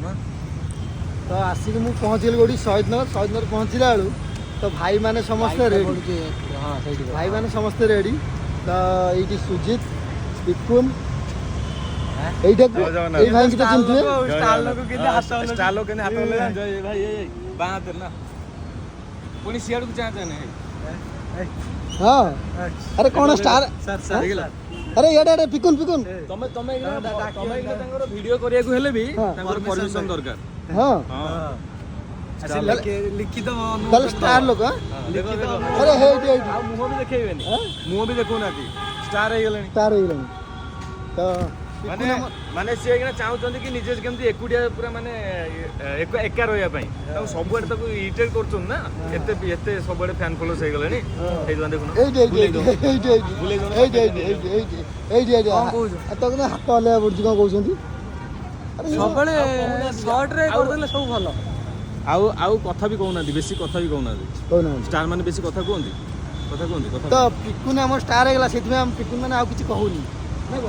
तो आसिक मु पहुँचल गोटी शहीद नगर पहुँचला बेलू तो भाई माने समस्ते रेडी भाई माने समस्ते रेडी तो ये सुजित पिकुन এইটা এই ভাই কি তো চিনতে স্টার লোক কেনে হাত হলে ভাই এই বাঁহাতের না পুনি সিয়াড় কু চাচা নে हां अरे कोन स्टार सर गेला अरे एडे पिकुन तमे तांगर वीडियो करिया को हेले भी तांगर परमिशन दरकार हां अच्छा लिखित कल स्टार लोक अरे हे मुंह भी देखेबेनी मुंह भी देखो नाती स्टार हे गेलनी तो माने से एकना चाहउछन कि निजे केमती एकुडिया पूरा माने एका रोया पई ताऊ सबुआड ताको इरिटेट करछन ना एते सबुआड फैन फॉलोअर्स हे गेलनी हे जोन देखुन तो हाथ हले बुझी कोन कहउछंती अरे सबले शॉर्ट रे कर देले सब भलो आउ कथा भी कहउना बेसी कथा भी कहउना स्टार माने बेसी कथा कहउंदी तो पिकुन हमर स्टार हे गेला सेति में हम पिकुन माने आ किछि कहउनी नै